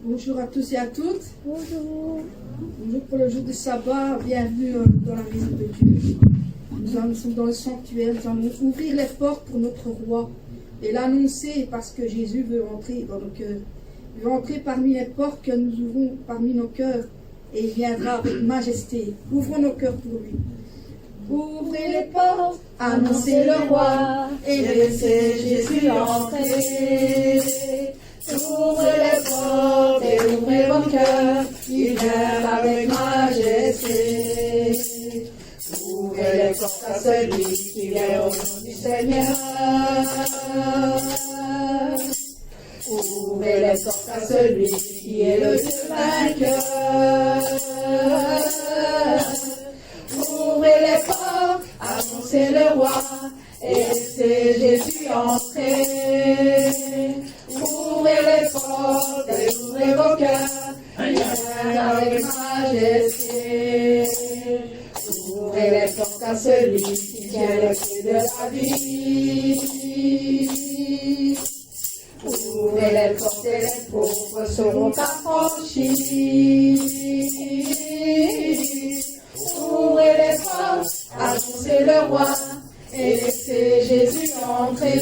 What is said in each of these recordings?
Bonjour à tous et à toutes. Bonjour. Bonjour pour le jour du sabbat. Bienvenue dans la maison de Dieu. Nous sommes dans le sanctuaire. Nous allons ouvrir les portes pour notre roi et l'annoncer parce que Jésus veut entrer dans nos cœurs. Il veut entrer parmi les portes que nous ouvrons parmi nos cœurs et il viendra avec majesté. Ouvrons nos cœurs pour lui. Ouvrez les portes, annoncez le roi et laissez Jésus entrer. Ouvrez les portes et ouvrez vos cœurs, il vient avec majesté. Ouvrez les portes à celui qui vient au nom du Seigneur. Ouvrez les portes à celui qui est le Dieu vainqueur. Ouvrez les portes, annoncez le roi et laissez Jésus entrer. Ouvrez les portes et ouvrez vos cœurs, il vient avec majesté. Ouvrez les portes à celui qui tient le pied de la vie. Ouvrez les portes et les pauvres seront affranchis. Ouvrez les portes, annoncez le roi et laissez Jésus entrer.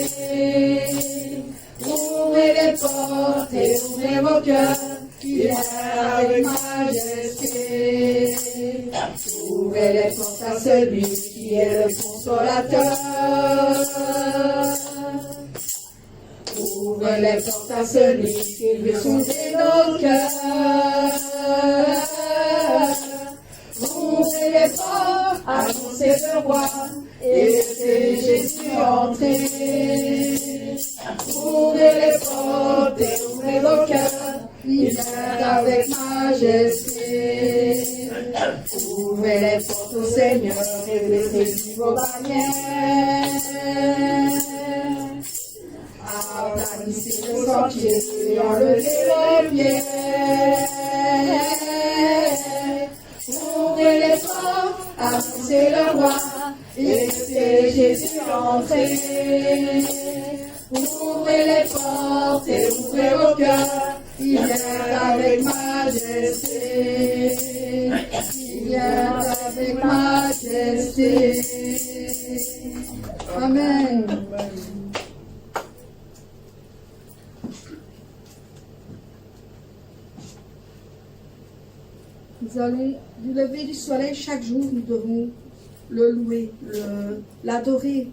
Ouvrez les portes et ouvrez vos cœurs, il vient avec majesté. Ouvrez les portes à celui qui est le consolateur. Ouvrez les portes à celui qui veut sonder nos cœurs. Ouvrez les portes, annoncez le roi et laissez Jésus entrer. Ouvrez les portes et ouvrez vos cœurs, il vient avec majesté. Ouvrez les portes au Seigneur et laissez vos bannières. Aplanissez le sentier et enlevez les pieds. Ouvrez les portes, annoncez le roi et laissez Jésus entrer. Ouvrez les portes et ouvrez vos cœurs, il vient avec majesté. Il vient avec majesté. Amen. Nous allons, du lever du soleil chaque jour, nous devons le louer, l'adorer.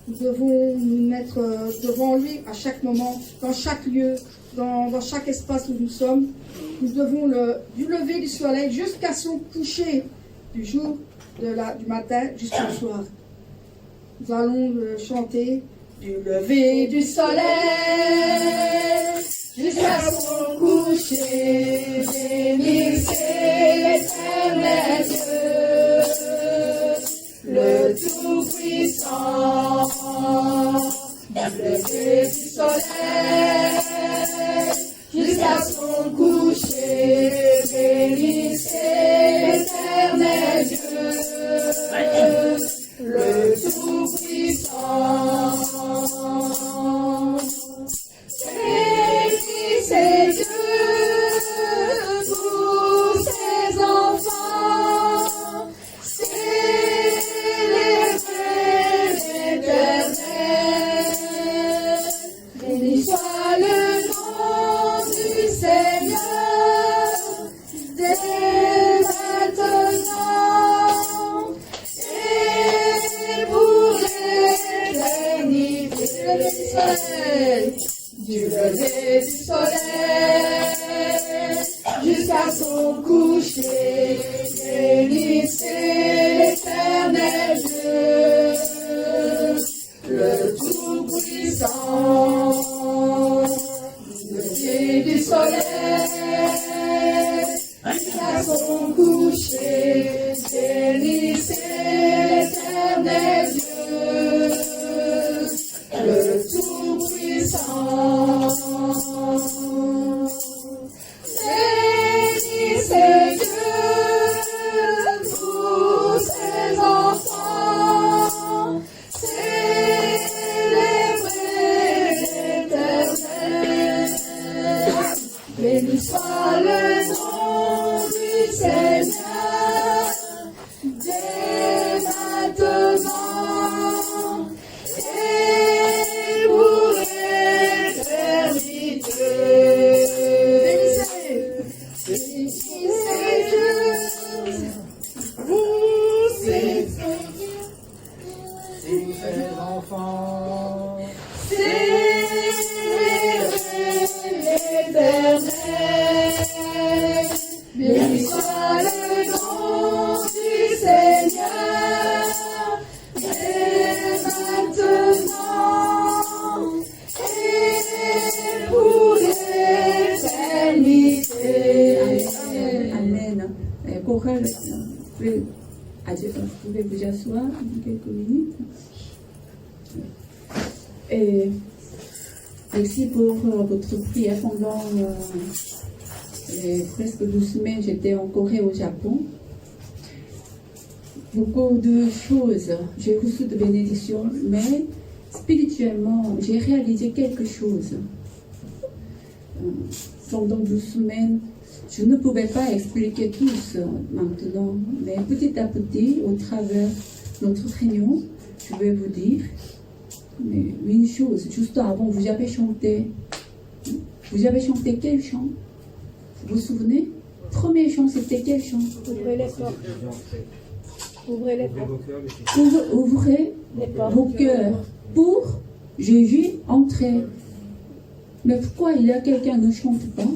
Nous devons nous mettre devant lui à chaque moment, dans chaque lieu, dans chaque espace où nous sommes. Nous devons du lever du soleil jusqu'à son coucher, du jour, du matin jusqu'au soir. Nous allons chanter du lever du soleil jusqu'à son coucher. Bénissez l'Éternel Dieu, le Tout-Puissant. Du lever du soleil jusqu'à son coucher, bénissez l'Éternel Dieu, le Tout-Puissant. Bénissez Dieu, tous ses enfants, célébrez l'Éternel. Béni soit le nom du Seigneur, dès maintenant et pour l'éternité. Du lever du soleil jusqu'à son coucher, bénissez l'Éternel Dieu, le Tout-Puissant. Du lever du soleil jusqu'à son coucher, bénissez l'Éternel Dieu, le Tout-Puissant. Bénissez Dieu, Béni soit le nom du Seigneur, dès maintenant et pour l'éternité. Bénissez Dieu, vous êtes ses enfants. Béni soit le nom du Seigneur, dès maintenant et pour l'éternité. Amen. Chorale, vous pouvez vous asseoir quelques minutes. Et merci pour votre prière pendant presque 12 semaines. J'étais en Corée, au Japon. Beaucoup de choses, j'ai reçu de bénédictions, mais spirituellement, j'ai réalisé quelque chose. Pendant 12 semaines, je ne pouvais pas expliquer tout maintenant, mais petit à petit, au travers de notre réunion, je vais vous dire mais une chose. Juste avant, vous avez chanté. Vous avez chanté quel chant? Vous vous souvenez? Premier chant, c'était quel chant? Ouvrez les portes. Ouvrez les portes. Ouvrez vos cœurs pour Jésus entrer. Mais pourquoi il y a quelqu'un qui ne chante pas?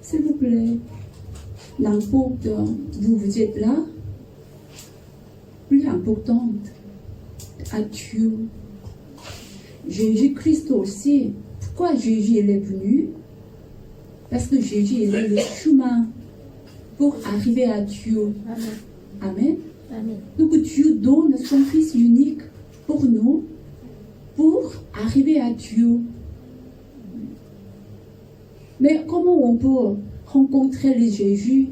S'il vous plaît, n'importe où vous êtes là, plus importante à Dieu. Jésus-Christ aussi. Pourquoi Jésus il est venu? Parce que Jésus il est le chemin pour arriver à Dieu. Amen. Amen. Amen. Donc Dieu donne son Fils unique pour nous, pour arriver à Dieu. Mais comment on peut rencontrer le Jésus?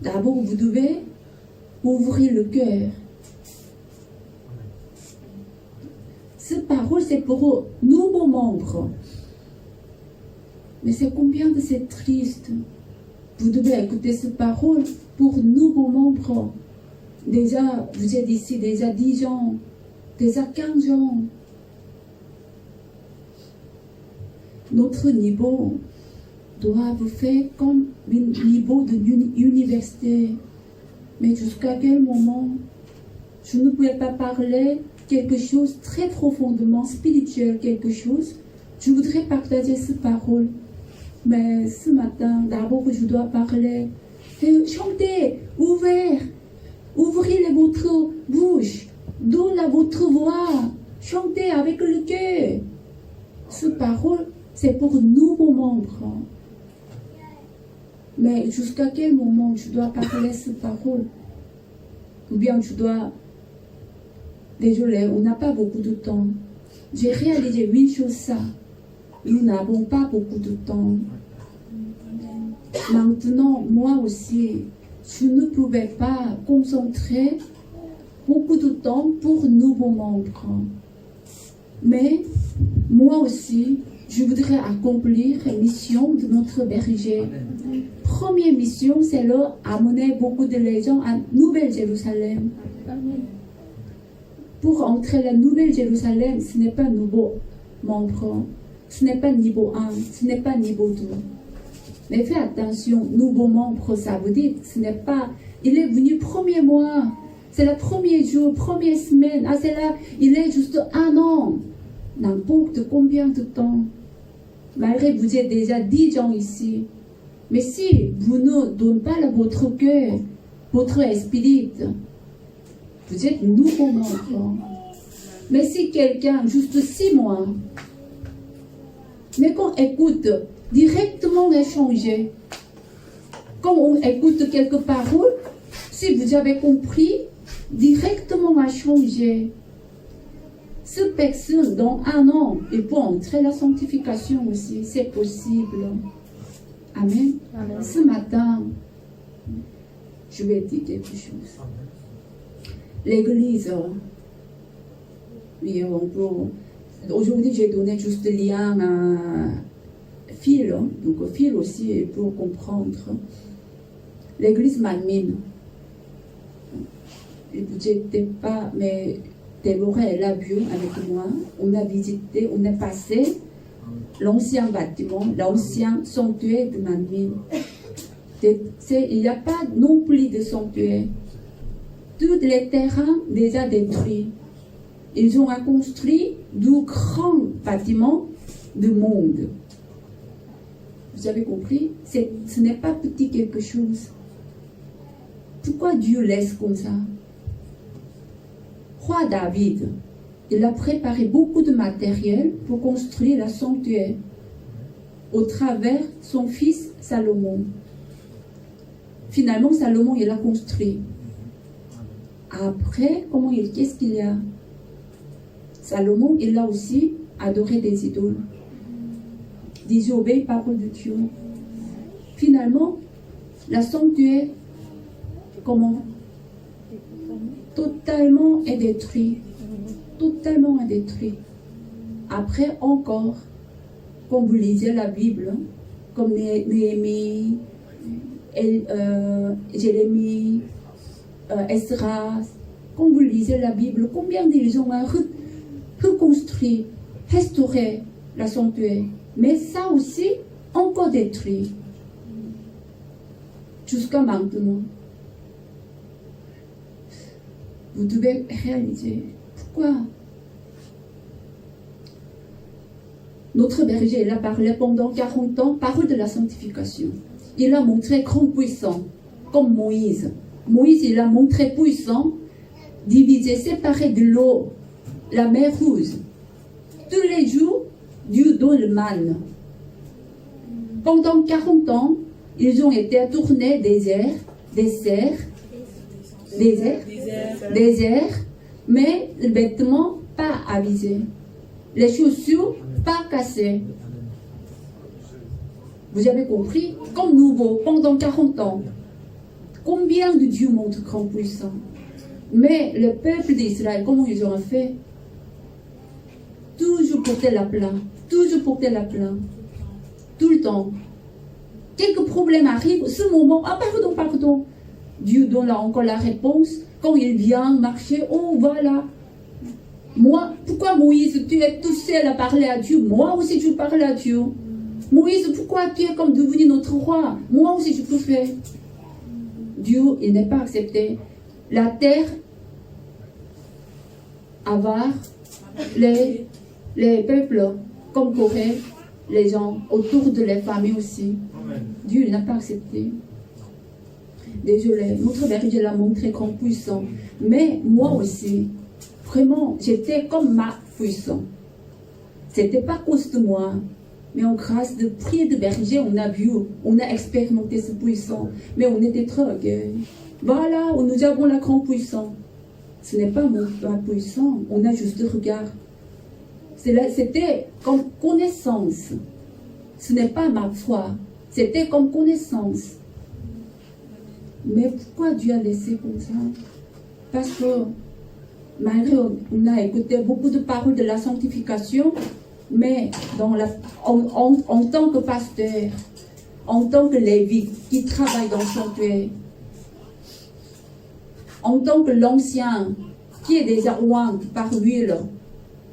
D'abord, vous devez ouvrir le cœur. Cette parole, c'est pour nouveaux membres. Mais c'est combien de c'est triste. Vous devez écouter cette parole pour nouveaux membres. Déjà, vous êtes ici déjà 10 ans, déjà 15 ans. Notre niveau doit vous faire comme un niveau de université. Mais jusqu'à quel moment je ne pouvais pas parler quelque chose très profondément spirituel, quelque chose. Je voudrais partager cette parole. Mais ce matin, d'abord je dois parler. Chantez, ouvrez votre bouche, donnez votre voix, chantez avec le cœur. Cette parole, c'est pour nouveaux membres. Mais jusqu'à quel moment je dois parler cette parole? Ou bien je dois... Désolé, on n'a pas beaucoup de temps. J'ai réalisé une chose, ça. Nous n'avons pas beaucoup de temps. Maintenant, moi aussi, je ne pouvais pas concentrer beaucoup de temps pour nouveaux membres. Mais moi aussi, je voudrais accomplir la mission de notre berger. Première mission, c'est amener beaucoup de gens à Nouvelle-Jérusalem. Pour entrer à la Nouvelle-Jérusalem, ce n'est pas nouveau membre, ce n'est pas niveau 1, ce n'est pas niveau 2. Mais faites attention, nouveau membre, ça veut dire, ce n'est pas, il est venu premier mois, c'est le premier jour, première semaine, c'est là, il est juste 1 an, n'importe combien de temps. Malgré que vous êtes déjà 10 ans ici, mais si vous ne donnez pas votre cœur, votre esprit, vous êtes nouveau membre. Mais si quelqu'un, juste 6 mois, mais quand on écoute, directement échanger, quand on écoute quelques paroles, si vous avez compris, directement à changer. Cette personne, dans 1 an, il peut entrer la sanctification aussi, c'est possible. Amen. Amen. Ce matin, je vais dire quelque chose. L'église, oui, on peut Aujourd'hui, j'ai donné juste le lien à fil, hein. Donc fil aussi pour comprendre. L'église Manmin, j'étais pas, mais Déborah elle a vu avec moi. On a visité, on est passé l'ancien bâtiment, l'ancien sanctuaire de Manmin. Il n'y a pas non plus de sanctuaire. Tous les terrains déjà détruits. Ils ont reconstruit de grands bâtiments du monde. Vous avez compris? Ce n'est pas petit quelque chose. Pourquoi Dieu laisse comme ça? Roi David, il a préparé beaucoup de matériel pour construire le sanctuaire au travers de son fils Salomon. Finalement, Salomon, il a construit. Après, qu'est-ce qu'il y a? Salomon, il a aussi adoré des idoles. Désobéi la parole de Dieu. Finalement, la sanctuaire, comment? Totalement est détruit. Totalement est détruit. Après, encore, quand vous lisez la Bible, comme Néhémie, Jérémie, Esdras, quand vous lisez la Bible, combien de gens ont reconstruit, restauré la sanctuaire? Mais ça aussi, encore détruit. Jusqu'à maintenant. Vous devez réaliser. Pourquoi? Notre berger, il a parlé pendant 40 ans, parole de la sanctification. Il a montré grand puissant, comme Moïse. Moïse, il a montré puissant, divisé, séparé de l'eau, la mer Rouge. Tous les jours, Dieu donne le manne. Pendant 40 ans, ils ont été tournés désert, mais le vêtement pas avisé, les chaussures pas cassées. Vous avez compris? Comme nouveau, pendant 40 ans. Combien de Dieu montre grand puissant? Mais le peuple d'Israël, comment ils ont fait? Toujours porter la plainte, toujours porter la plainte, tout le temps. Quelques problèmes arrivent, ce moment, ah pardon, Dieu donne encore la réponse. Quand il vient marcher, oh voilà. Moi, pourquoi Moïse, tu es tout seul à parler à Dieu? Moi aussi je parle à Dieu. Moïse, pourquoi tu es comme devenu notre roi? Moi aussi je peux faire. Dieu, il n'est pas accepté. La terre avare, les peuples comme Corée, les gens autour de les familles aussi. Dieu il n'a pas accepté. Désolé, notre berger l'a montré comme puissant. Mais moi aussi, vraiment, j'étais comme ma puissant. C'était pas à cause de moi. Mais en grâce de prier de berger, on a vu, on a expérimenté ce puissant. Mais on était très orgueilleux. Voilà, nous avons la grande puissance. Ce n'est pas ma puissance, on a juste le regard. C'était comme connaissance. Ce n'est pas ma foi. C'était comme connaissance. Mais pourquoi Dieu a laissé comme ça? Parce que malgré on a écouté beaucoup de paroles de la sanctification, mais en tant que pasteur, en tant que lévite qui travaille dans le sanctuaire, en tant que l'ancien qui est déjà oint par l'huile,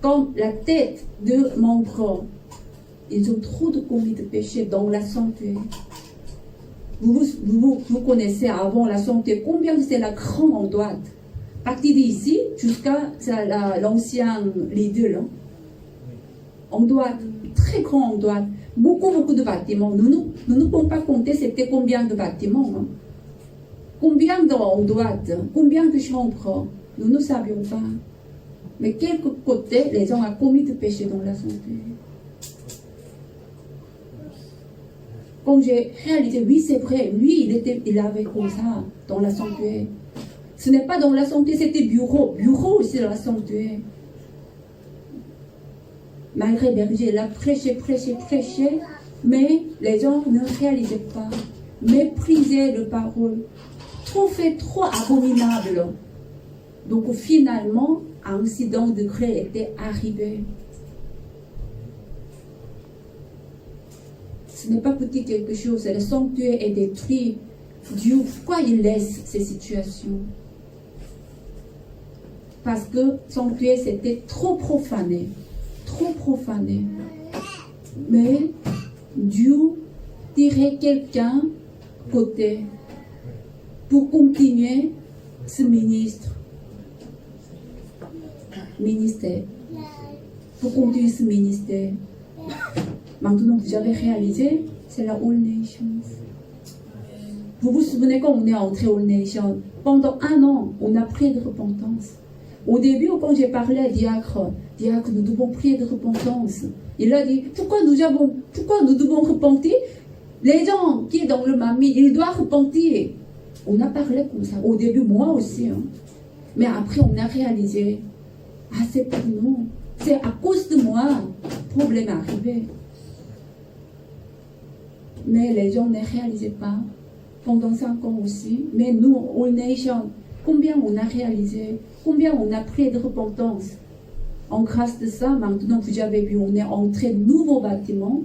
comme la tête de membre, ils ont trop de commis de péché dans la sanctuaire. Vous connaissez avant la sanctuaire, combien c'est la grande droite. À partir d'ici jusqu'à l'ancien leader. En droite, très grand en droite. Beaucoup de bâtiments. Nous ne pouvons pas compter c'était combien de bâtiments. Hein. Combien en droite, combien de chambres. Nous ne savions pas. Mais quelques côtés, les gens ont commis de péché dans la sanctuaire. Quand j'ai réalisé, oui, c'est vrai, lui, il avait comme ça, dans la sanctuaire. Ce n'est pas dans la sanctuaire, c'était bureau aussi dans la sanctuaire. Malgré berger, il a prêché, mais les gens ne réalisaient pas, méprisaient la parole, trop abominable. Donc finalement, un incident de gré était arrivé. Ce n'est pas petit quelque chose. Le sanctuaire est détruit. Dieu, pourquoi il laisse ces situations? Parce que le sanctuaire, c'était trop profané. Trop profané. Mais Dieu tirait quelqu'un côté pour continuer ce ministère. Pour continuer ce ministère. Maintenant, vous avez réalisé, c'est la All Nations. Vous vous souvenez quand on est entré All Nations, pendant 1 an, on a prié de repentance. Au début, quand j'ai parlé à Diacre, nous devons prier de repentance. Il a dit, pourquoi nous devons repentir? Les gens qui sont dans le mamie, ils doivent repentir. On a parlé comme ça. Au début, moi aussi. Hein. Mais après, on a réalisé, c'est pour nous. C'est à cause de moi, le problème est arrivé. Mais les gens ne réalisaient pas. Pendant 5 ans aussi. Mais nous, All Nation, combien on a réalisé? Combien on a prié de repentance? En grâce de ça, maintenant, vous avez vu, on est entré de nouveaux bâtiments.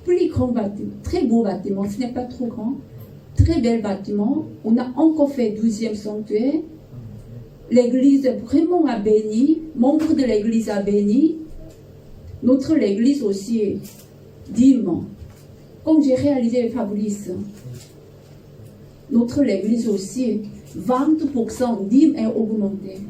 Plus grand bâtiment, très beau bâtiment, ce n'est pas trop grand. Très bel bâtiment. On a encore fait 12e sanctuaire. L'église vraiment a béni. Membre de l'église a béni. Notre église aussi, dîme. Comme j'ai réalisé Fabrice, notre église aussi, 20% dîme est augmenté.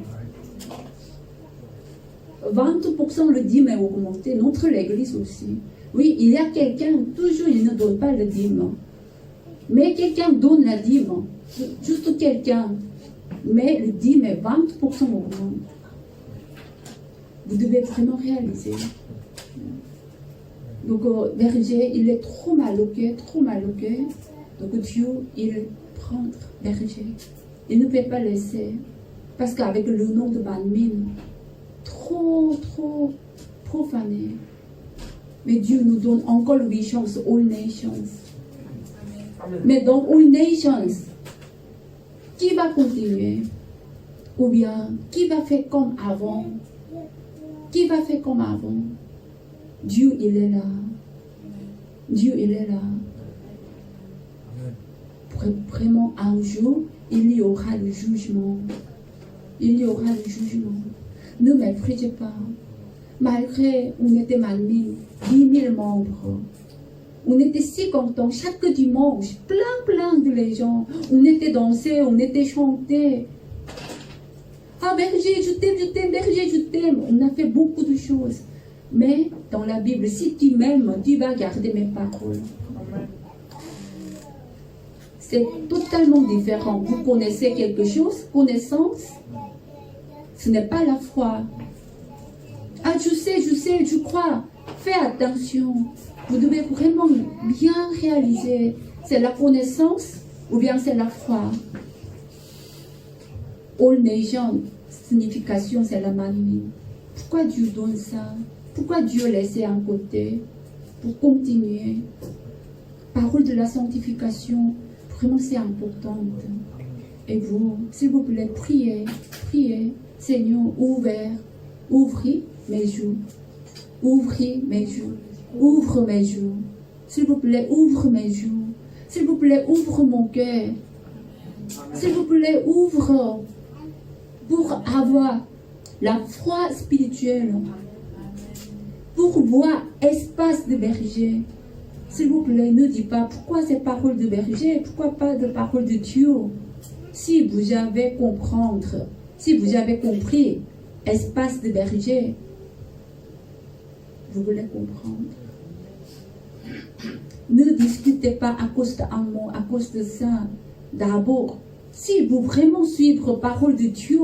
20% le dîme est augmenté. Notre église aussi. Oui, il y a quelqu'un, toujours il ne donne pas le dîme. Mais quelqu'un donne la dîme. Juste quelqu'un. Mais le dîme est 20% augmenté. Vous devez vraiment réaliser. Donc, berger, il est trop mal occupé. Donc, Dieu, il prend berger. Il ne peut pas laisser. Parce qu'avec le nom de Banmin, trop profané. Mais Dieu nous donne encore 8 chances, All Nations. Mais dans All Nations, qui va continuer? Ou bien, qui va faire comme avant? Qui va faire comme avant? Dieu, il est là. Dieu, il est là. Vraiment, un jour, il y aura le jugement. Il y aura le jugement. Ne méprisez pas. Malgré, on était malmis, 10 000 membres. On était si contents. Chaque dimanche, plein de gens. On était dansés, on était chantés. Ah, berger, je t'aime, berger, je t'aime. On a fait beaucoup de choses. Mais dans la Bible, si tu m'aimes, tu vas garder mes paroles. C'est totalement différent. Vous connaissez quelque chose, connaissance, ce n'est pas la foi. Ah, je sais, je crois. Fais attention. Vous devez vraiment bien réaliser. C'est la connaissance ou bien c'est la foi. All Nation, signification, c'est la manie. Pourquoi Dieu donne ça? Pourquoi Dieu laisse un côté pour continuer? Parole de la sanctification, vraiment c'est important. Et vous, s'il vous plaît, priez. Seigneur, ouvrez mes yeux. Ouvrez mes yeux. Ouvre mes yeux. S'il vous plaît, ouvre mes yeux. S'il vous plaît, ouvre mon cœur. S'il vous plaît, ouvre pour avoir la foi spirituelle. Pour voir espace de berger. S'il vous plaît, ne dites pas pourquoi ces paroles de berger, pourquoi pas de paroles de Dieu. Si vous avez comprendre, si vous avez compris espace de berger, vous voulez comprendre. Ne discutez pas à cause d'un mot, à cause de ça. D'abord, si vous vraiment suivez la parole de Dieu,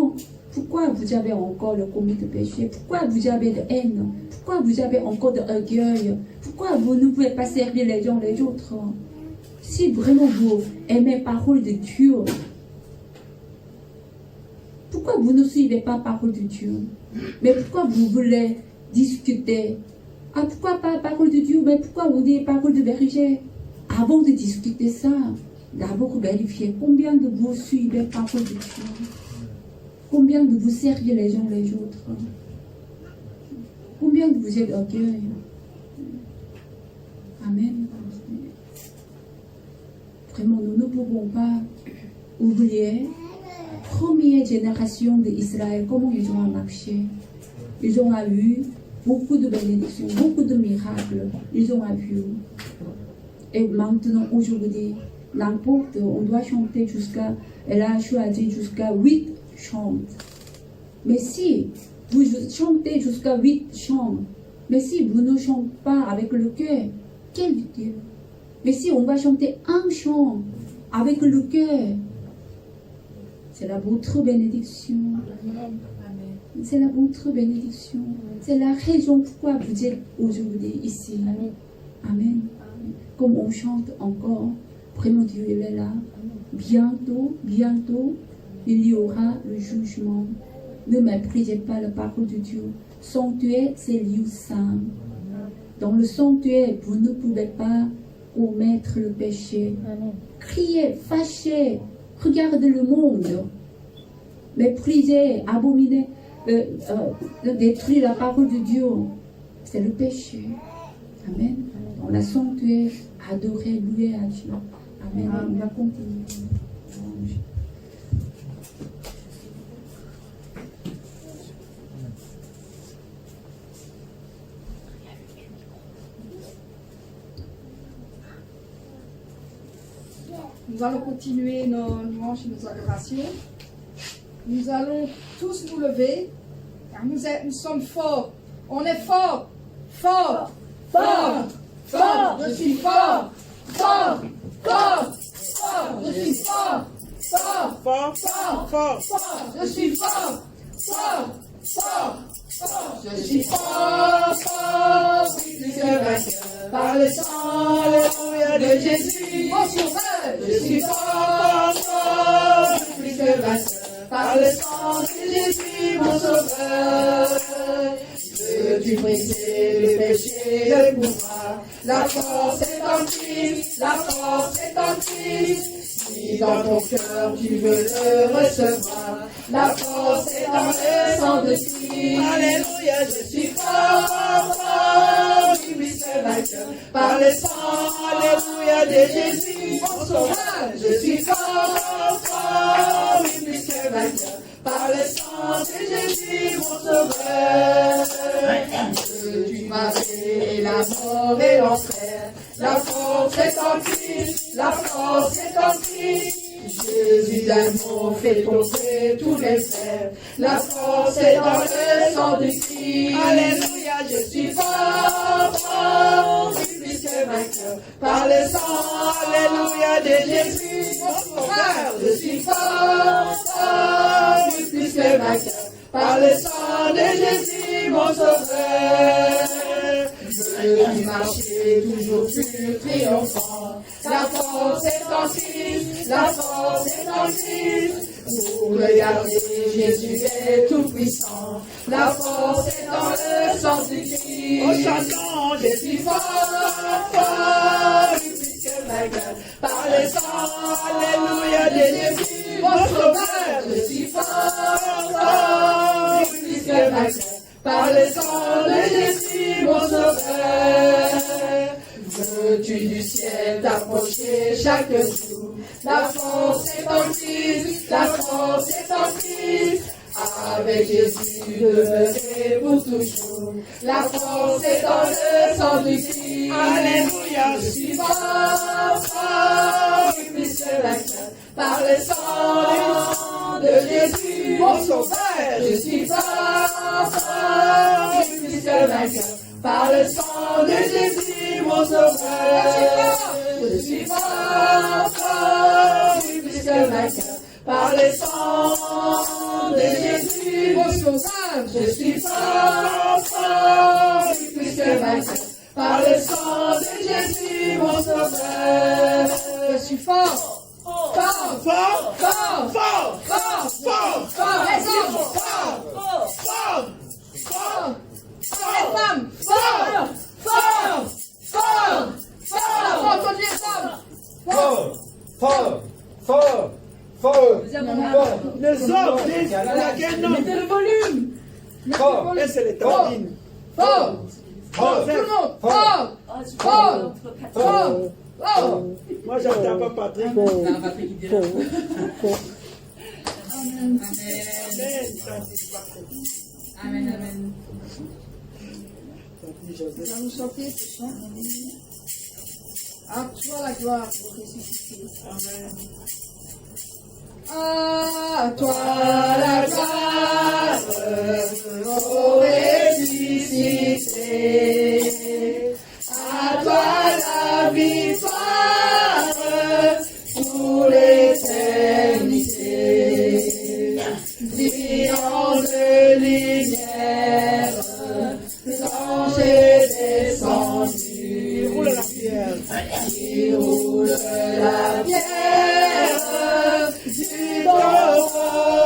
pourquoi vous avez encore le commis de péché? Pourquoi vous avez de haine? Pourquoi vous avez encore de orgueil? Pourquoi vous ne pouvez pas servir les uns les autres? Si vraiment vous aimez la parole de Dieu, pourquoi vous ne suivez pas la parole de Dieu? Mais pourquoi vous voulez discuter? Ah, pourquoi pas la parole de Dieu? Mais pourquoi vous dites parole de berger? Avant de discuter ça, d'abord vérifiez combien de vous suivez la parole de Dieu. Combien de vous servez les uns les autres? Combien de vous êtes orgueil? Amen. pouvons pas oublier première génération d'Israël, comment ils ont marché. Ils ont eu beaucoup de bénédictions, beaucoup de miracles. Ils ont vu. Et maintenant, aujourd'hui, n'importe, on doit chanter jusqu'à, elle a choisi jusqu'à 8 chants. Mais si vous chantez jusqu'à 8 chants, mais si vous ne chantez pas avec le cœur, quel Dieu? Mais si on va chanter un chant avec le cœur, c'est la votre bénédiction. C'est la votre bénédiction. C'est la raison pourquoi vous êtes aujourd'hui ici. Amen. Comme on chante encore, vraiment Dieu il est là. Bientôt, bientôt, il y aura le jugement. Ne méprisez pas la parole de Dieu. Sanctuaire, c'est lieu saint. Dans le sanctuaire, vous ne pouvez pas commettre le péché. Criez, fâchez, regardez le monde. Méprisez, abominez, détruire la parole de Dieu. C'est le péché. Amen. Dans la sanctuaire, adorer, louer à Dieu. Amen. On va continuer. Nous allons continuer nos louanges et nos adorations. Nous allons tous nous lever, car nous sommes forts. On est forts. Fort. Fort. Fort. Je suis fort. Fort. Fort. Fort. Je suis fort. Fort. Fort. Fort. Fort. Fort. Je suis fort. Fort. Fort. Fort. Je suis fort. Fort. Plus que vainqueur. Par le sang, alléluia de Jésus, mon sauveur. Je suis fort. Fort. Plus que vainqueur. Par le sang de Jésus, mon sauveur. Veux-tu briser le péché, le pouvoir? La force est en Christ, la force est en Christ. Si dans ton cœur tu veux le recevoir, la force est dans le sang de Christ. Alléluia, je suis fort, fort, plus que vainqueur. Par le sang, alléluia de Jésus, mon sauveur. Je suis fort, fort, plus que vainqueur. Par le sang de Jésus, mon sauveur. Tu m'as fait la mort et l'enfer. La force est en Christ, la force est en Christ. Jésus d'un mot fait tomber tous les fers. La force est dans le sang de Christ. Alléluia, je suis fort, fort, plus que vainqueur. Par le sang, alléluia de Jésus, mon sauveur. Je suis fort, fort, plus que vainqueur. Par le sang de Jésus, mon sauveur. Je marcher toujours plus triomphant. La force est en Christ, la force est en Christ. Pour regarder, Jésus est tout puissant. La force est dans le sang du Christ. En chantant, je suis fort, fort, plus que vainqueur. Par le sang, alléluia de Jésus, mon sauveur. Je suis fort, fort, plus que vainqueur. Par le sang de Jésus, mon sauveur. Veux-tu du ciel t'approcher chaque jour? La force est en Christ, la force est en Christ. Avec Jésus, demeurer pour toujours. La force est dans le sang du Christ. Alléluia, je suis fort, fort, plus que vainqueur. Par le sang de Jésus, mon sauveur. Je suis fort, fort, plus que vainqueur. Par le sang de Jésus, mon sauveur. Je suis fort, fort, plus que vainqueur. Par le sang de Jésus, mon sauveur. Je suis fort, fort, plus que vainqueur. Par le sang de Jésus, mon sauveur. Je suis fort. Fort, fort, fort, fort, fort, fort, fort, fort, fort, fort, les femmes, fort, fort, fort, fort, toutes les femmes, Fort, fort, fort, fort. Les hommes disent la non. Mettez le volume. Fort, Laissez les tendines. fort, fort, tout le monde, fort, fort, fort, fort. Moi, j'attends pas Patrick. Amen. Amen. Amen, amen. Nous allons chanter ce chant. À toi la gloire pour ressusciter. Amen. À toi la gloire pour ressusciter. À toi la victoire pour l'éternité. Brillant de lumière, l'ange est descendu. Il roule la pierre. Il roule la pierre du tombeau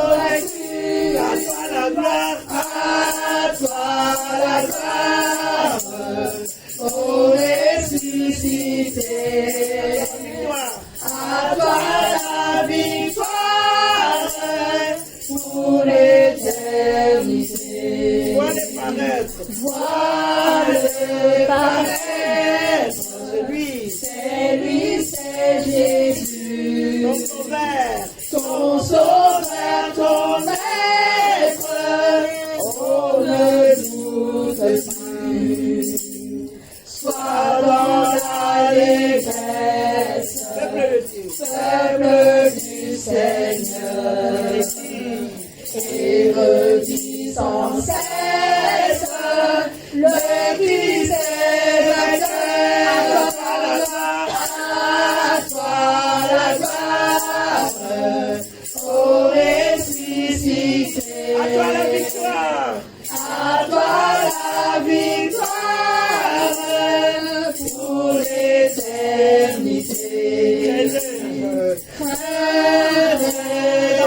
vaincu. À toi la gloire. À toi la gloire, ô ressuscité. Victoire. À toi la victoire pour l'éternité. Vois-le paraître. Vois-le paraître. C'est lui. C'est Jésus. Ton sauveur. Ton sauveur, ton maître. Oh, ne doute plus. Sois dans l'allégresse. Peuple du Seigneur, et redis sans cesse le Christ est vainqueur. À toi la gloire, ô ressuscité. À toi la victoire. À toi la victoire pour l'éternité.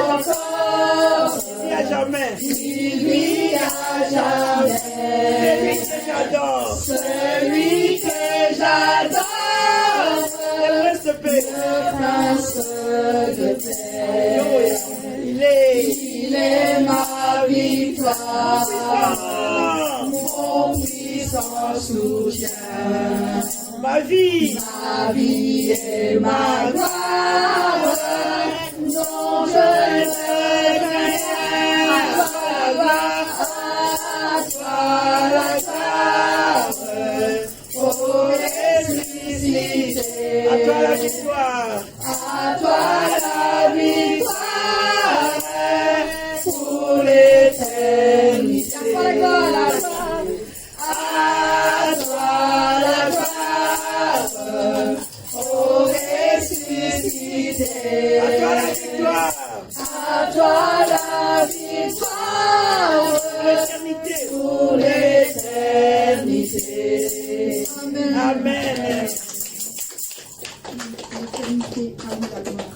Encore, Il n'y a jamais. il vit à jamais. Celui que j'adore. Celui que j'adore, Le prince de le paix. prince de paix. Il est ma victoire, puissant. mon puissant soutien. Ma vie. Ma vie et ma gloire, dont je ne crains rien. À toi la gloire, ô ressuscité. À toi la victoire. À toi la victoire pour l'éternité. À toi la gloire. À toi la gloire, ô ressuscité. À toi la victoire. À toi la victoire L'éternité. pour l'éternité. Amen. Amen. L'éternité, à nous la gloire.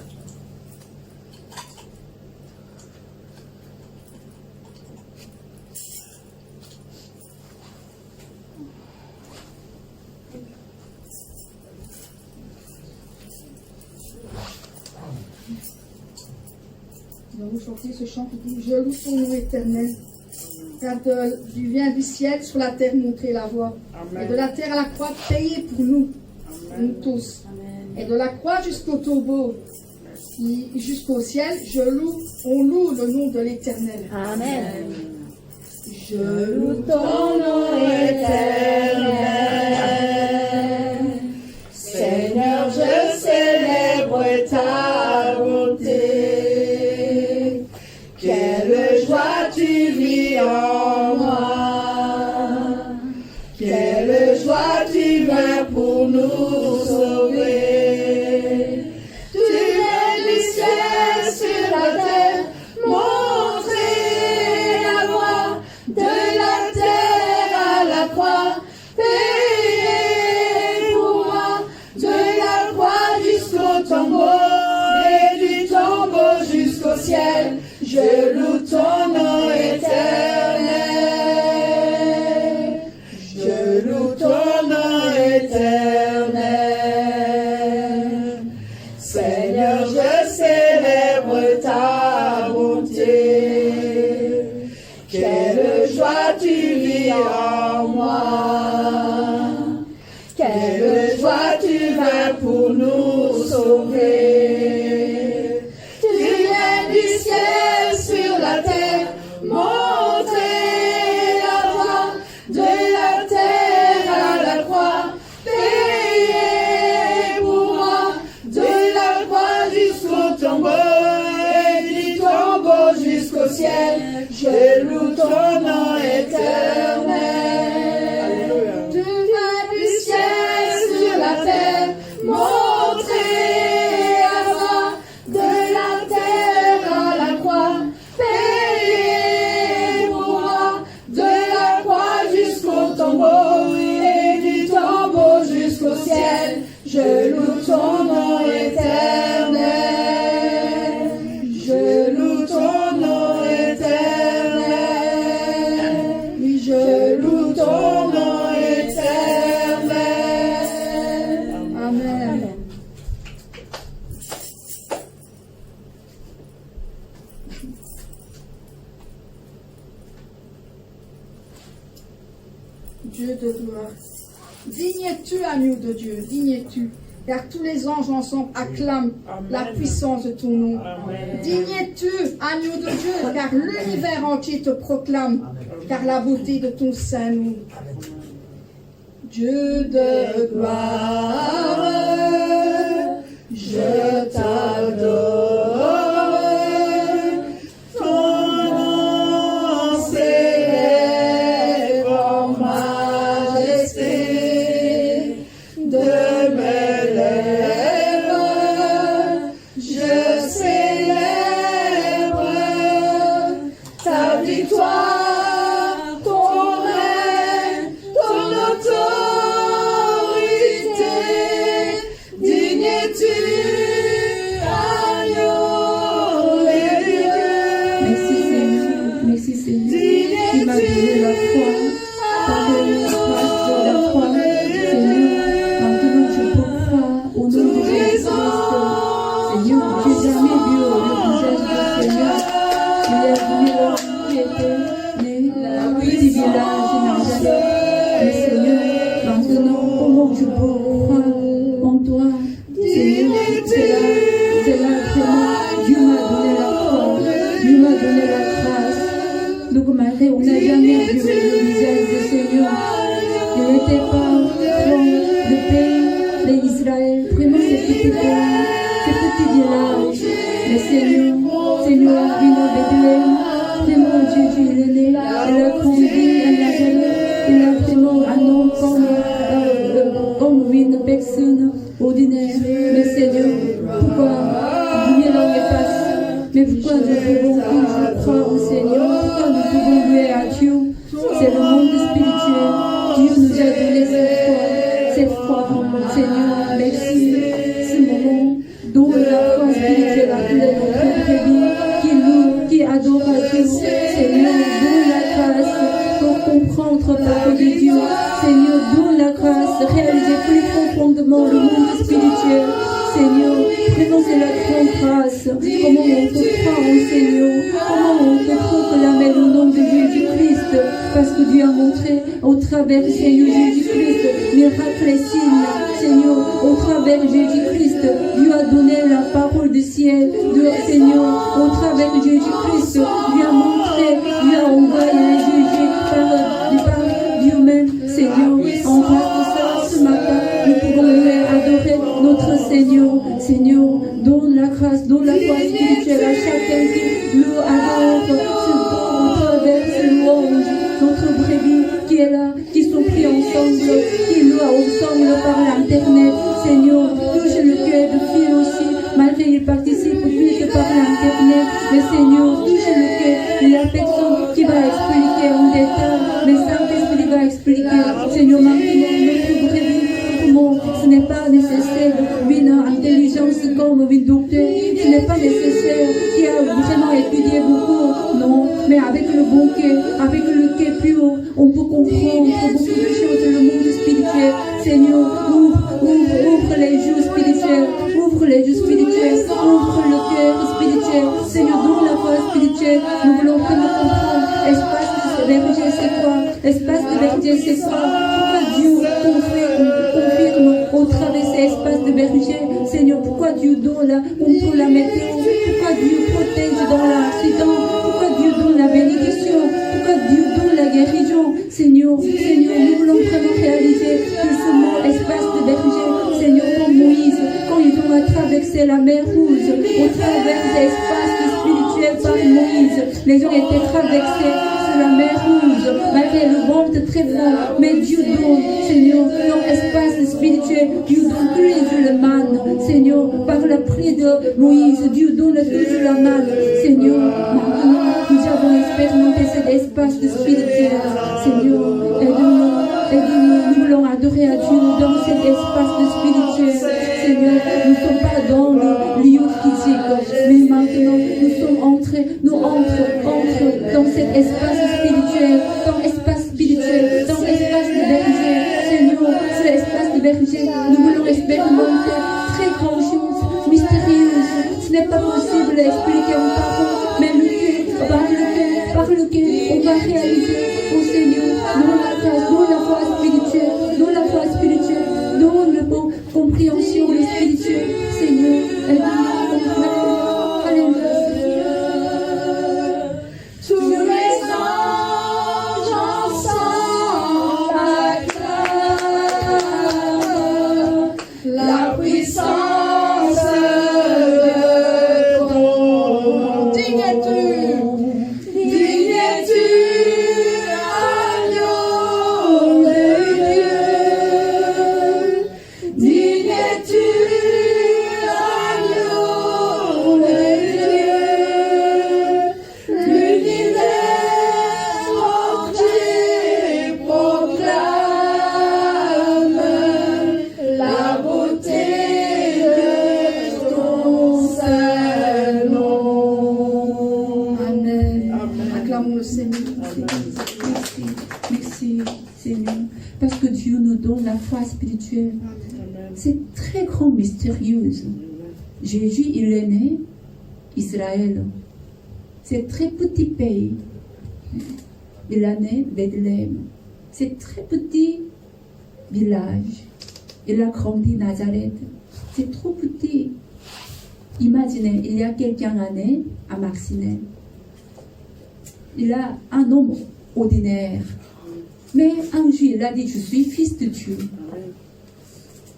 Nous allons chanter ce chant qui dit: Je loue ton nom éternel, car du bien du ciel sur la terre montrer la voie, Amen. et de la terre à la croix payer pour nous, nous tous, et de la croix jusqu'au tombeau, jusqu'au ciel, on loue le nom de l'Éternel. Amen. Je loue ton nom éternel, Seigneur, je célèbre ta bonté. Quelle joie tu vis en moi, quelle joie tu viens pour nous sauver. Tu viens du ciel sur la terre, montrer la voie, de la terre à la croix, payer pour moi, de la croix jusqu'au tombeau, et du tombeau jusqu'au ciel. Je loue ton nom éternel, je loue ton nom éternel. Seigneur, je célèbre ta bonté. Quelle joie tu vis en moi, quelle joie tu vas pour nous sauver. la terre à la croix, payé pour moi, de la croix jusqu'au tombeau, et du tombeau jusqu'au ciel, je loue ton nom éternel. Tu vas du ciel sur la terre, montrer à moi, de la terre à la croix, payé pour moi, de la croix jusqu'au tombeau, et du tombeau jusqu'au ciel, je loue ton nom éternel. Je loue ton nom éternel. Oui, je loue ton nom éternel. Amen. Dieu de gloire. Digne es-tu, agneau de Dieu, digne es-tu, car tous les anges ensemble acclament la puissance de ton nom. Digne es-tu, agneau de Dieu, car l'univers entier te proclame, car la beauté de ton saint nom. Dieu de gloire, je t'adore. Ton nom s'élève en majesté. De mes lèvres, je célèbre ta victoire, ton règne, ton autorité. Digne es-tu, agneau de Dieu. Merci Seigneur, merci Seigneur. Tu m'as donné la foi, pardonne la grâce de la croix, Seigneur. Maintenant je peux croire au nom de Jésus-Christ. Seigneur, j'ai jamais vu le visage du Seigneur. Il est venu là qui était né là, du village Nazareth. Mais Seigneur, maintenant, comment je peux croire en toi? Seigneur, c'est là vraiment, Dieu m'a donné la foi, Dieu m'a donné la grâce. Donc Marie, on n'a jamais vu le visage du Seigneur. Il n'était pas grand, le pays d'Israël, vraiment ce petit village. Mais Seigneur, Seigneur, vino Bethléem, vraiment Jésus, il est né, il a grandi à Nazareth, il a vraiment un nom comme une personne ordinaire. Mais Seigneur, pourquoi Dieu l'en efface? Mais pourquoi nous pouvons toujours croire au Seigneur? Pourquoi nous pouvons louer à Dieu? C'est le monde spirituel. Dieu nous a donné cette foi. Seigneur, merci. Ce moment dont la foi spirituelle a tous les notre brebis qui loue, qui adore à Dieu. Seigneur, donne la grâce pour comprendre la parole de Dieu. Seigneur, donne la grâce de réaliser plus profondément le monde spirituel. Seigneur, vraiment c'est la grande grâce. Comment on peut croire au Seigneur? Comment on peut proclamer le nom de Jésus-Christ? Parce que Dieu a montré au travers de Seigneur Jésus-Christ, miracles et signes. Seigneur, au travers de Jésus-Christ, Dieu a donné la parole du ciel. Seigneur, au travers de Jésus-Christ, Dieu a montré, Dieu a envoyé les Jésus par Dieu même. Seigneur, en face de ça, ce matin, nous pouvons louer, adorer notre Seigneur. Seigneur, donne la grâce, donne la foi spirituelle à chacun qui le adore, ce au travers ce louange, notre brebis qui est là, qui sont pris ensemble, qui louent ensemble par l'internet. Seigneur, touche le cœur de filles aussi, malgré qu'ils participent plus par l'internet. Mais Seigneur, touche le cœur de la personne qui va expliquer en détail, mais Saint-Esprit va expliquer. Seigneur, maintenant, notre brebis, comment ce n'est pas nécessaire une intelligence comme une docteur, ce n'est pas nécessaire qui a vraiment étudié beaucoup, non, mais avec le bon cœur, avec le cœur pur, on peut comprendre beaucoup de choses dans le monde spirituel. Seigneur, ouvre les yeux spirituels, ouvre les yeux spirituels, ouvre le cœur spirituel. Seigneur, donne la foi spirituelle. Nous voulons vraiment comprendre. Espace de berger, c'est quoi? Espace de berger, c'est quoi? Pourquoi Dieu confirme au travers de ces espaces de berger? Seigneur, pourquoi Dieu donne contre la météo? Pourquoi Dieu protège dans l'accident? Pourquoi Dieu donne la bénédiction? Pourquoi Dieu donne la guérison? Seigneur, nous voulons traversé la mer Rouge, au travers des espaces spirituels par Moïse. Les gens étaient traversés sur la mer Rouge, malgré le vent était très fort. Mais Dieu donne, Seigneur, dans l'espace spirituel, Dieu donne tous les jours le manne. Seigneur, par la prière de Moïse, Dieu donne toujours la manne. Seigneur, maintenant, nous avons expérimenté cet espace spirituel. Seigneur, aide-nous, aide-nous, nous voulons adorer à Dieu dans cet espace spirituel. Seigneur, nous ne sommes pas dans le lieu physique, mais maintenant, nous sommes entrés, nous entrons dans cet espace spirituel, dans l'espace spirituel, dans l'espace de berger. Seigneur, sur l'espace de berger, nous voulons expérimenter très grandes choses, mystérieuses. Ce n'est pas possible d'expliquer en parole, mais par lequel on va réaliser. Oh Seigneur, donne la foi spirituelle, donne la foi spirituelle, donne la compréhension spirituelle. Seigneur, aide-nous, alléluia. Tous les anges ensemble acclament la puissance de ton. Digne es-tu, agneau de Dieu. Digne es-tu, agneau de Dieu. L'univers entier proclame la beauté de ton saint nom. Amen. Acclamons le Seigneur. Merci, merci Seigneur, parce que Dieu nous donne la foi spirituelle. C'est très grand, mystérieuse. Jésus, il est né, Israël. C'est très petit pays. Il est né Bethléem. C'est très petit village. Il a grandi Nazareth. C'est trop petit. Imaginez, il y a quelqu'un né à Marcinelle. Il a un homme ordinaire. Mais un jour, il a dit, je suis fils de Dieu.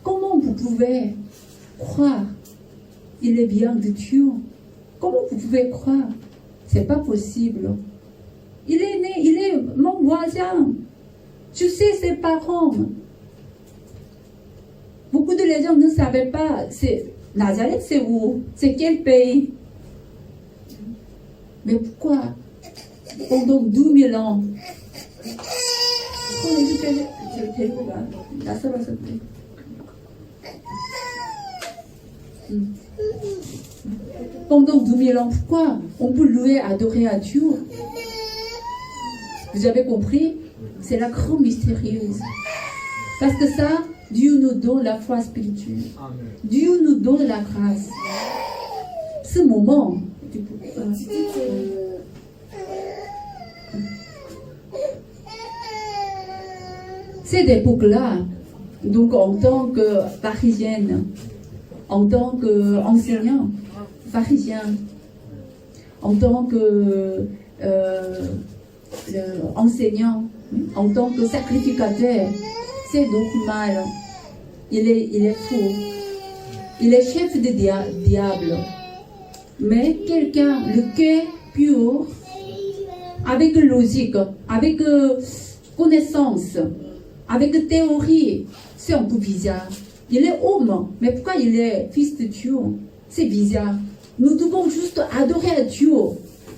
Comment vous pouvez croire il est bien de Dieu? Comment vous pouvez croire? C'est pas possible. Il est né, il est mon voisin. Je sais ses parents. Beaucoup de gens ne savaient pas. Nazareth, c'est où? C'est quel pays? Mais pourquoi? Pendant 2000 ans. Pendant 2000 ans, pourquoi on peut louer, adorer à Dieu? Vous avez compris? C'est la grande mystérieuse. Parce que ça, Dieu nous donne la foi spirituelle. Dieu nous donne la grâce. Ce moment, cette époque-là, donc en tant que Parisienne, en tant qu'enseignant, pharisien, en tant que enseignant, en tant que sacrificateur, c'est donc mal. Il est fou. Il est chef de diable. Mais quelqu'un, le cœur pur, avec logique, avec connaissance, avec théorie, c'est un peu bizarre. Il est homme, mais pourquoi il est fils de Dieu? C'est bizarre. Nous devons juste adorer à Dieu.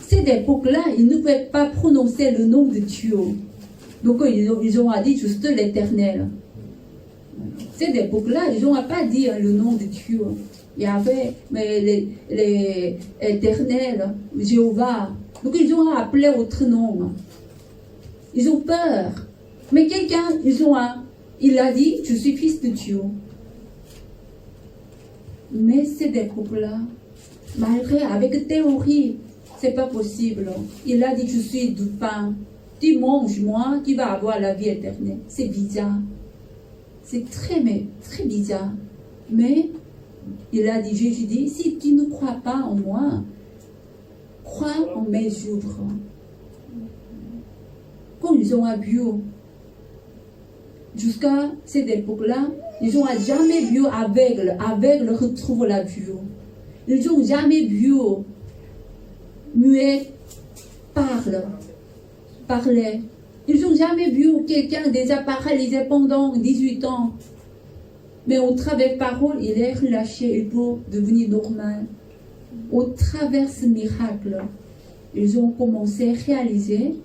Cette époque-là, ils ne pouvaient pas prononcer le nom de Dieu. Donc ils ont dit juste l'Éternel. Cette époque-là, ils n'ont pas dit le nom de Dieu. Il y avait les éternels, Jéhovah. Donc ils ont appelé autre nom. Ils ont peur. Mais quelqu'un, il a dit, je suis fils de Dieu. Mais cette époque-là, malgré avec théorie, c'est pas possible. Il a dit, je suis du pain. Tu manges moi, tu vas avoir la vie éternelle. C'est bizarre. C'est très bizarre. Mais il a dit, Jésus dit, si tu ne crois pas en moi, crois en mes œuvres. Quand ils ont vu, jusqu'à cette époque-là, ils n'ont jamais vu aveugle. Aveugle retrouve la vue. Ils n'ont jamais vu muet parler. Ils n'ont jamais vu quelqu'un déjà paralysé pendant 18 ans. Mais au travers de parole, il est relâché, il peut devenir normal. Au travers de ce miracle, ils ont commencé à réaliser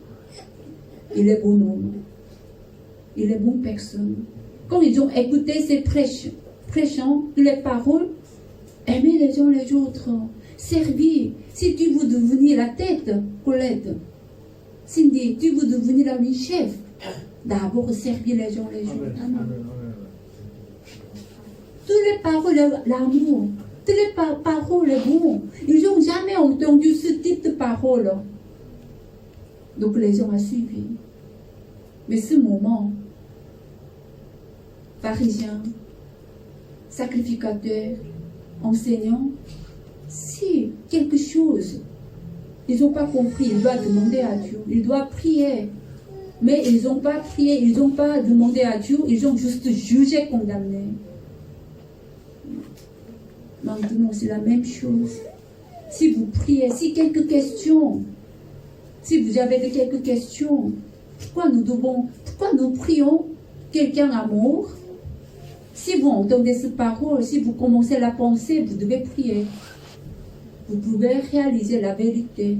il est bon homme, il est bonne personne. Quand ils ont écouté ces prêchants, les paroles, aimer les uns les autres, servir. Si tu veux devenir la tête, Colette, Cindy, tu veux devenir la chef, d'abord servir les uns les autres. Amen. Toutes les paroles, l'amour, toutes les paroles, bon. Ils n'ont jamais entendu ce type de paroles. Donc les gens ont suivi. Mais ce moment, pharisiens, sacrificateurs, enseignants, si quelque chose, ils n'ont pas compris, ils doivent demander à Dieu, ils doivent prier. Mais ils n'ont pas prié, ils n'ont pas demandé à Dieu, ils ont juste jugé, condamné. Maintenant, c'est la même chose. Si vous priez, si vous avez quelques questions, pourquoi nous prions quelqu'un à mort? Si vous entendez cette parole, si vous commencez à la penser, vous devez prier. Vous pouvez réaliser la vérité.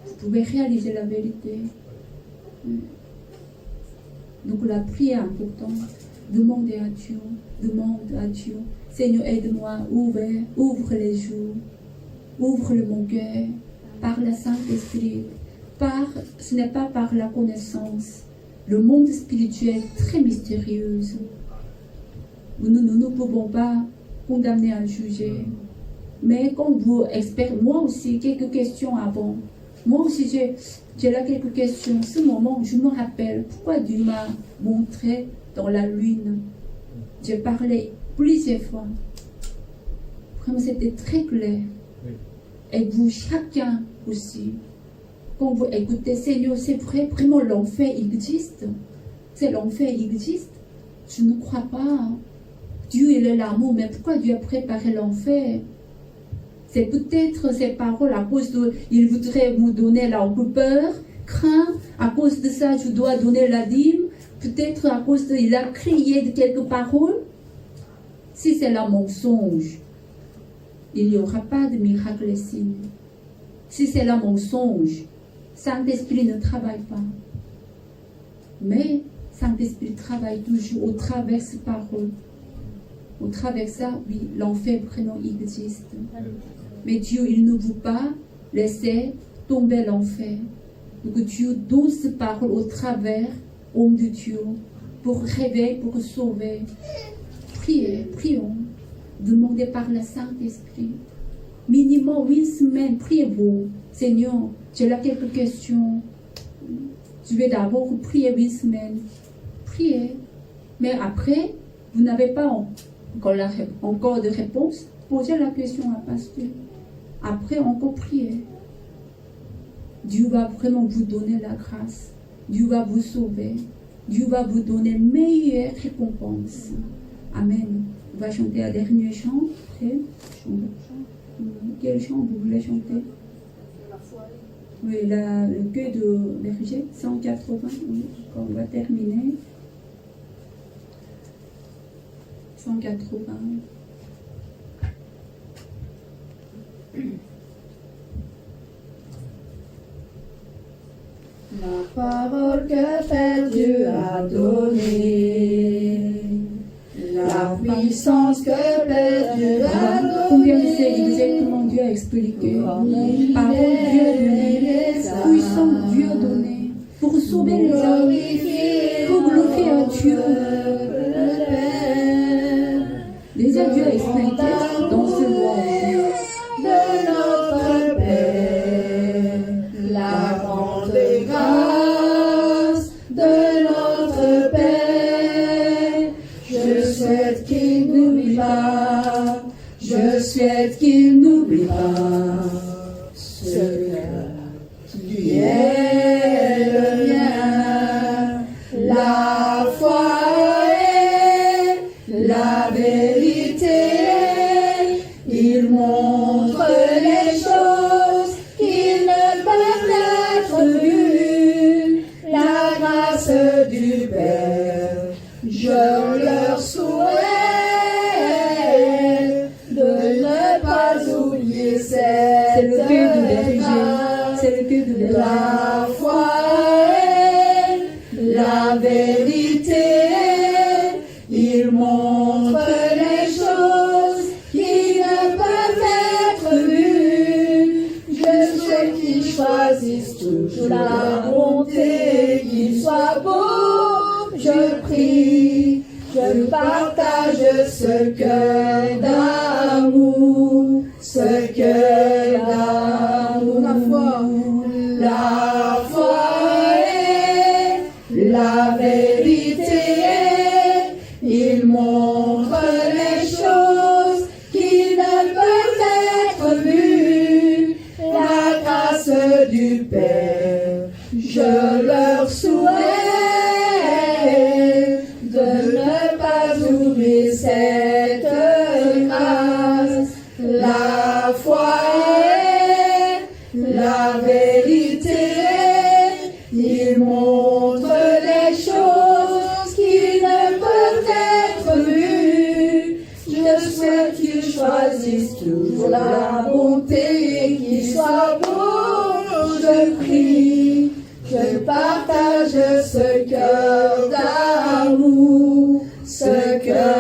Vous pouvez réaliser la vérité. Donc la prière est importante. Demandez à Dieu. Demande à Dieu. Seigneur, aide-moi. Ouvre les yeux. Ouvre mon cœur. Par le Saint-Esprit. Ce n'est pas par la connaissance. Le monde spirituel est très mystérieux. Nous ne pouvons pas condamner à juger. Mais quand vous expérimentez, moi aussi, quelques questions avant. Moi aussi, j'ai là quelques questions. Ce moment, je me rappelle pourquoi Dieu m'a montré dans la lune. J'ai parlé plusieurs fois. Vraiment, c'était très clair. Et vous, chacun aussi, quand vous écoutez, Seigneur, c'est vrai, vraiment l'enfer existe. C'est l'enfer existe. Je ne crois pas. Dieu, il est l'amour, mais pourquoi Dieu a préparé l'enfer? C'est peut-être ces paroles à cause de, il voudrait vous donner la peur, craint, à cause de ça, je dois donner la dîme. Peut-être à cause de, il a crié de quelques paroles. Si c'est la mensonge, il n'y aura pas de miracle et signe. Si c'est la mensonge, Saint-Esprit ne travaille pas. Mais Saint-Esprit travaille toujours au travers de ces paroles. Au travers de ça, oui, l'enfer vraiment existe. Mais Dieu, il ne veut pas laisser tomber l'enfer. Donc Dieu donne ces paroles au travers, homme de Dieu, pour réveiller, pour sauver. Prions. Demandez par le Saint-Esprit. Minimum 8 semaines, priez-vous. Seigneur, j'ai là quelques questions. Je vais d'abord prier 8 semaines. Priez. Mais après, vous n'avez pas encore de réponse. Posez la question à pasteur. Après, encore prier. Dieu va vraiment vous donner la grâce. Dieu va vous sauver. Dieu va vous donner meilleure récompense. Amen. On va chanter un dernier chant. Après, quel chant vous voulez chanter? Oui, le queue de berger, 180. Oui, on va terminer. 180. La parole que Père Dieu a donnée, la puissance que Père Dieu a donnée. Combien de sais exactement Dieu a expliqué? Parole Dieu donnée, puissance Dieu donnée, pour sauver les hommes, pour glorifier à Dieu. Déjà Dieu a expliqué dans ce monde. De notre Père, la grande grâce de notre Père. Je souhaite qu'il n'oublie pas, je souhaite qu'il n'oublie pas ce qui est le mien, la foi et la vérité. Ils m'ont Je leur souhaite de ne pas oublier C'est le cette cœur de réfugiés. grâce. C'est le cœur de réfugiés. La foi est la vérité. Il montre les choses qui ne peuvent être vues. Je sais qu'ils choisissent toujours la bonté, qu'ils soient beaux. Je prie, je partage ce cœur d'amour, ce cœur d'amour. La foi est la vérité. Il montre les choses qui ne peuvent être vues. La grâce du Père, je leur souhaite de ne pas oublier cette grâce. La foi est la vérité. Il montre les choses qui ne peuvent être vues. Je souhaite qu'ils choisissent toujours la bonté, qu'ils soient beaux. Je prie, je partage ce cœur d'amour, ce cœur